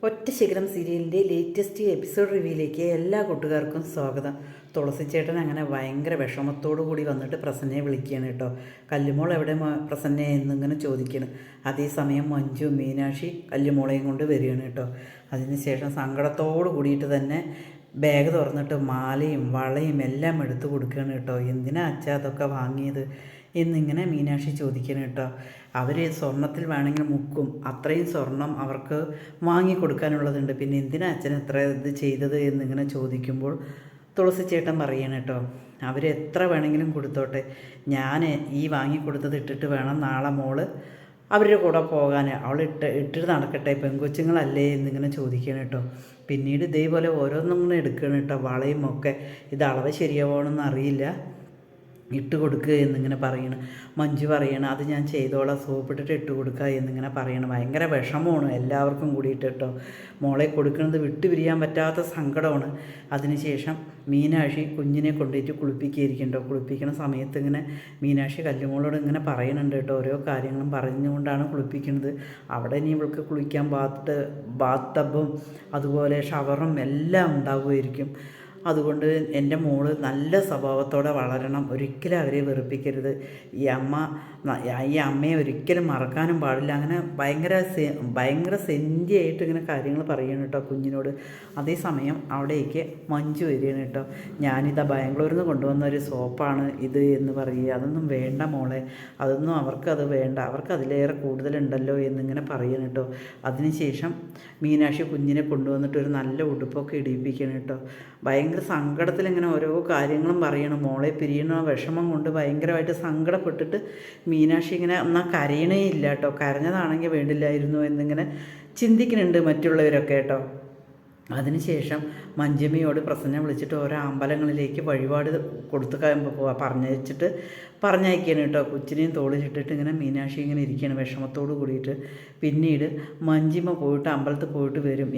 ഒറ്റ ശിഖരം സീരിയലിൻ്റെ latest episode റിവ്യൂയിലേക്ക് എല്ലാ കൂട്ടുകാർക്കും സ്വാഗതം. തുളസിച്ചേട്ടൻ അങ്ങനെ ഭയങ്കര വിഷമത്തോടു കൂടി വന്നിട്ട് പ്രസന്നയെ വിളിക്കുകയാണ് കേട്ടോ. കല്ലുമോൾ എവിടെ പ്രസന്നയെ എന്നിങ്ങനെ ചോദിക്കുകയാണ്. അതേസമയം മഞ്ജു മീനാക്ഷി കല്ലുമോളെയും കൊണ്ട് വരികയാണ് കേട്ടോ. അതിനുശേഷം സങ്കടത്തോടു കൂടിയിട്ട് തന്നെ ബാഗ് തുറന്നിട്ട് മാലയും വളയും എല്ലാം എടുത്തു കൊടുക്കുകയാണ് കേട്ടോ. എന്തിനാ അച്ഛാ അതൊക്കെ വാങ്ങിയത് എന്നിങ്ങനെ മീനാക്ഷി ചോദിക്കണം കേട്ടോ. അവർ സ്വർണത്തിൽ വേണമെങ്കിൽ മുക്കും, അത്രയും സ്വർണം അവർക്ക് വാങ്ങിക്കൊടുക്കാനുള്ളതുണ്ട്, പിന്നെ എന്തിനാ അച്ഛൻ എത്ര ഇത് ചെയ്തത് എന്നിങ്ങനെ ചോദിക്കുമ്പോൾ തുളസിച്ചേട്ടൻ പറയണം കേട്ടോ, അവരെത്ര വേണമെങ്കിലും കൊടുത്തോട്ടെ, ഞാൻ ഈ വാങ്ങിക്കൊടുത്തത് ഇട്ടിട്ട് വേണം നാളെ മോള് അവരുടെ കൂടെ പോകാൻ, അവൾ ഇട്ടിട്ട് നടക്കട്ടെ, പെൺകൊച്ചുങ്ങളല്ലേ എന്നിങ്ങനെ ചോദിക്കണം കേട്ടോ. പിന്നീട് ഇതേപോലെ ഓരോന്നും ഇങ്ങനെ എടുക്കണം കേട്ടോ, വളയും ഒക്കെ. ഇത് അളവ് ശരിയാവണമെന്ന് അറിയില്ല, ഇട്ട് കൊടുക്കുക എന്നിങ്ങനെ പറയണം. മഞ്ജു പറയണം അത് ഞാൻ ചെയ്തോളാം, സോപ്പിട്ടിട്ട് ഇട്ട് കൊടുക്കുക എന്നിങ്ങനെ പറയണം. ഭയങ്കര വിഷമമാണ് എല്ലാവർക്കും കൂടിയിട്ട് കേട്ടോ. മോളെ കൊടുക്കുന്നത് വിട്ടു പിരിയാൻ പറ്റാത്ത സങ്കടമാണ്. അതിനുശേഷം മീനാക്ഷി കുഞ്ഞിനെ കൊണ്ടുപോയിട്ട് കുളിപ്പിക്കുകയായിരിക്കും കേട്ടോ. കുളിപ്പിക്കുന്ന സമയത്ത് ഇങ്ങനെ മീനാക്ഷി കല്ലുമോളോട് ഇങ്ങനെ പറയുന്നുണ്ട് കേട്ടോ, ഓരോ കാര്യങ്ങളും പറഞ്ഞുകൊണ്ടാണ് കുളിപ്പിക്കുന്നത്. അവിടെ ഇനി ഇവൾക്ക് കുളിക്കാൻ ബാത്ത് ടബും അതുപോലെ ഷവറും എല്ലാം ഉണ്ടാവുമായിരിക്കും. അതുകൊണ്ട് എൻ്റെ മോള് നല്ല സ്വഭാവത്തോടെ വളരണം, ഒരിക്കലും അവരെ വെറുപ്പിക്കരുത്, ഈ അമ്മയെ ഒരിക്കലും മറക്കാനും പാടില്ല. അങ്ങനെ ഭയങ്കര സെൻറ്റിയായിട്ട് ഇങ്ങനെ കാര്യങ്ങൾ പറയണം കേട്ടോ കുഞ്ഞിനോട്. അതേസമയം അവിടേക്ക് മഞ്ജു വരികയാണ് കേട്ടോ. ഞാനിതാ ബാംഗ്ലൂരിൽ നിന്ന് കൊണ്ടുവന്ന ഒരു സോപ്പാണ് ഇത് എന്ന് പറയുക. അതൊന്നും വേണ്ട മോളെ, അതൊന്നും അവർക്കത് വേണ്ട, അവർക്ക് അതിലേറെ കൂടുതലുണ്ടല്ലോ എന്നിങ്ങനെ പറയണം കേട്ടോ. അതിനുശേഷം മീനാക്ഷി കുഞ്ഞിനെ കൊണ്ടുവന്നിട്ട് ഒരു നല്ല ഉടുപ്പൊക്കെ ഇടിയിപ്പിക്കണം കേട്ടോ. ഭയങ്കര സങ്കടത്തിൽ ഇങ്ങനെ ഓരോ കാര്യങ്ങളും പറയണം. മോളെ പിരിയണ വിഷമം കൊണ്ട് ഭയങ്കരമായിട്ട് സങ്കടപ്പെട്ടിട്ട് മീനാക്ഷി ഇങ്ങനെ എന്നാൽ കരയണേ ഇല്ല കേട്ടോ. കരഞ്ഞതാണെങ്കിൽ വേണ്ടില്ലായിരുന്നു എന്നിങ്ങനെ ചിന്തിക്കുന്നുണ്ട് മറ്റുള്ളവരൊക്കെ കേട്ടോ. അതിനുശേഷം മഞ്ജമ്മയോട് പ്രസന്ന വിളിച്ചിട്ട് ഓരോ അമ്പലങ്ങളിലേക്ക് വഴിപാട് കൊടുത്ത് പറഞ്ഞയക്കുകയാണ് കേട്ടോ. കൊച്ചിനെയും തോളിലിട്ടിട്ട് ഇങ്ങനെ മീനാക്ഷി ഇങ്ങനെ ഇരിക്കുകയാണ് വിഷമത്തോട് കൂടിയിട്ട്. പിന്നീട് മഞ്ജിമ പോയിട്ട് അമ്പലത്തിൽ പോയിട്ട് വരും.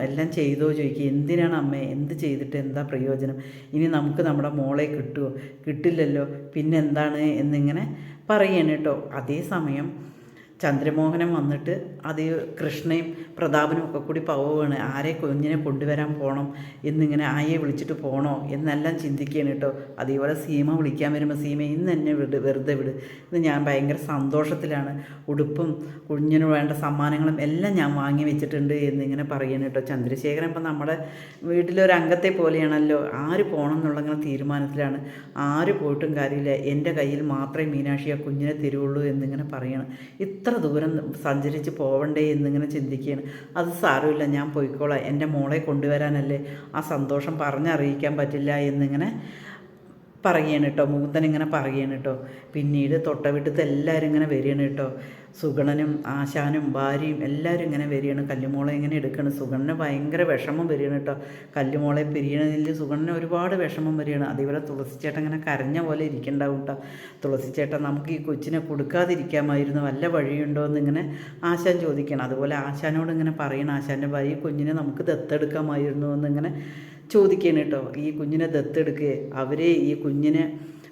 എല്ലാം ചെയ്തോ ചോദിക്കുക. എന്തിനാണ് അമ്മേ, എന്ത് ചെയ്തിട്ട് എന്താ പ്രയോജനം, ഇനി നമുക്ക് നമ്മുടെ മോളെ കിട്ടുമോ, കിട്ടില്ലല്ലോ, പിന്നെ എന്താണ് എന്നിങ്ങനെ പറയുകയാണ് കേട്ടോ. അതേസമയം ചന്ദ്രമോഹനം വന്നിട്ട് അത് കൃഷ്ണയും പ്രതാപനും ഒക്കെ കൂടി പോവുകയാണ്. ആരെ കുഞ്ഞിനെ കൊണ്ടുവരാൻ പോകണം എന്നിങ്ങനെ ആയെ വിളിച്ചിട്ട് പോകണോ എന്നെല്ലാം ചിന്തിക്കുകയാണ് കേട്ടോ. അതേപോലെ സീമ വിളിക്കാൻ വരുമ്പോൾ സീമ ഇന്ന് എന്നെ വെറുതെ വിട്, ഇന്ന് ഞാൻ ഭയങ്കര സന്തോഷത്തിലാണ്, ഉടുപ്പും കുഞ്ഞിന് വേണ്ട സമ്മാനങ്ങളും എല്ലാം ഞാൻ വാങ്ങി വെച്ചിട്ടുണ്ട് എന്നിങ്ങനെ പറയുകയാണ് കേട്ടോ. ചന്ദ്രശേഖരൻ ഇപ്പം നമ്മുടെ വീട്ടിലൊരു അംഗത്തെ പോലെയാണല്ലോ, ആര് പോകണം എന്നുള്ള തീരുമാനത്തിലാണ്. ആര് പോയിട്ടും കാര്യമില്ല, എൻ്റെ കയ്യിൽ മാത്രമേ മീനാക്ഷി ആ കുഞ്ഞിനെ തരുള്ളൂ എന്നിങ്ങനെ പറയണം. ഇത്ര ദൂരം സഞ്ചരിച്ച് പോവണ്ടേ എന്നിങ്ങനെ ചിന്തിക്കുകയാണ്. അത് സാരമില്ല, ഞാൻ പോയിക്കോളാം, എൻ്റെ മോളെ കൊണ്ടുവരാനല്ലേ, ആ സന്തോഷം പറഞ്ഞറിയിക്കാൻ പറ്റില്ല എന്നിങ്ങനെ പറയുകയാണ് കേട്ടോ. മുകുന്ദൻ ഇങ്ങനെ പറയുകയാണ് കേട്ടോ. പിന്നീട് തൊട്ടവിട്ടത്ത് എല്ലാവരും ഇങ്ങനെ വരികയാണ് കേട്ടോ. സുഗണനും ആശാനും ഭാര്യയും എല്ലാവരും ഇങ്ങനെ വരികയാണ്. കല്ലുമോളെ ഇങ്ങനെ എടുക്കണം. സുഗണന് ഭയങ്കര വിഷമം വരികയാണ് കേട്ടോ. കല്ലുമോളെ പിരിയണതിൽ സുഗണന് ഒരുപാട് വിഷമം വരികയാണ്. അതേപോലെ തുളസിച്ചേട്ടൻ ഇങ്ങനെ കരഞ്ഞ പോലെ ഇരിക്കണ്ടാവും കേട്ടോ. തുളസിച്ചേട്ടൻ നമുക്ക് ഈ കൊച്ചിനെ കൊടുക്കാതിരിക്കാമായിരുന്നു, വല്ല വഴിയുണ്ടോ എന്നിങ്ങനെ ആശാൻ ചോദിക്കണം. അതുപോലെ ആശാനോട് ഇങ്ങനെ പറയണം, ആശാൻ്റെ ഭാര്യ കുഞ്ഞിനെ നമുക്ക് ദത്തെടുക്കാമായിരുന്നു എന്നിങ്ങനെ ചോദിക്കുകയാണ് കേട്ടോ. ഈ കുഞ്ഞിനെ ദത്തെടുക്കുക, അവരെ ഈ കുഞ്ഞിനെ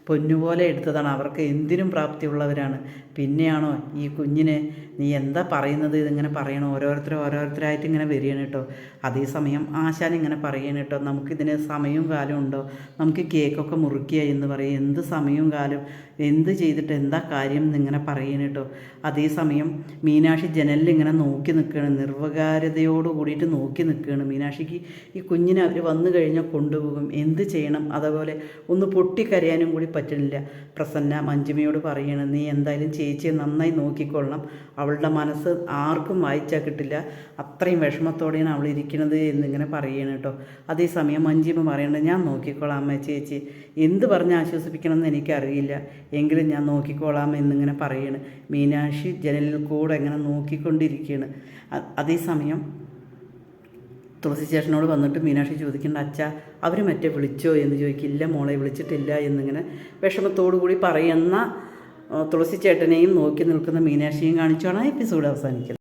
പൊന്നുപോലെ എടുത്തതാണ്, അവർക്ക് എന്തിനും പ്രാപ്തിയുള്ളവരാണ്, പിന്നെയാണോ ഈ കുഞ്ഞിനെ നീ എന്താ പറയുന്നത് ഇതിങ്ങനെ പറയണോ, ഓരോരുത്തരായിട്ട് ഇങ്ങനെ വരികയാണ് കേട്ടോ. അതേസമയം ആശാൻ ഇങ്ങനെ പറയുകയാണ് കേട്ടോ, നമുക്കിതിന് സമയവും കാലവും ഉണ്ടോ, നമുക്ക് കേക്കൊക്കെ മുറിക്കുക എന്ന് പറയും, എന്ത് സമയവും കാലം, എന്ത് ചെയ്തിട്ട് എന്താ കാര്യം എന്നിങ്ങനെ പറയുകയാണ് കേട്ടോ. അതേസമയം മീനാക്ഷി ജനലിൽ ഇങ്ങനെ നോക്കി നിൽക്കുകയാണ്, നിർവികാരതയോട് കൂടിയിട്ട് നോക്കി നിൽക്കുകയാണ്. മീനാക്ഷിക്ക് ഈ കുഞ്ഞിനെ അവർ വന്നു കഴിഞ്ഞാൽ കൊണ്ടുപോകും, എന്ത് ചെയ്യണം, അതേപോലെ ഒന്ന് പൊട്ടിക്കരയാനും കൂടി പറ്റുന്നില്ല. പ്രസന്ന മഞ്ജിമയോട് പറയണം, നീ എന്തായാലും ചേച്ചിയെ നന്നായി നോക്കിക്കൊള്ളണം, അവളുടെ മനസ്സ് ആർക്കും വായിച്ചാൽ കിട്ടില്ല, അത്രയും വിഷമത്തോടെയാണ് അവൾ ഇരിക്കുന്നത് എന്നിങ്ങനെ പറയണം കേട്ടോ. അതേസമയം മഞ്ജിമ പറയണത്, ഞാൻ നോക്കിക്കോളാം അമ്മ, ചേച്ചി എന്ത് പറഞ്ഞ് ആശ്വസിപ്പിക്കണമെന്ന് എനിക്കറിയില്ല, എങ്കിലും ഞാൻ നോക്കിക്കോളാം എന്നിങ്ങനെ പറയണ്. മീനാക്ഷി ജനലിൽ കൂടെ ഇങ്ങനെ നോക്കിക്കൊണ്ടിരിക്കുകയാണ്. അതേസമയം തുളസിച്ചേട്ടനോട് വന്നിട്ട് മീനാക്ഷി ചോദിക്കേണ്ട, അച്ഛാ അവർ മറ്റേ വിളിച്ചോ എന്ന് ചോദിക്കില്ല, മോളെ വിളിച്ചിട്ടില്ല എന്നിങ്ങനെ വിഷമത്തോടു കൂടി പറയുന്ന തുളസിച്ചേട്ടനെയും നോക്കി നിൽക്കുന്ന മീനാക്ഷിയും കാണിച്ചാണ് എപ്പിസോഡ് അവസാനിക്കുന്നത്.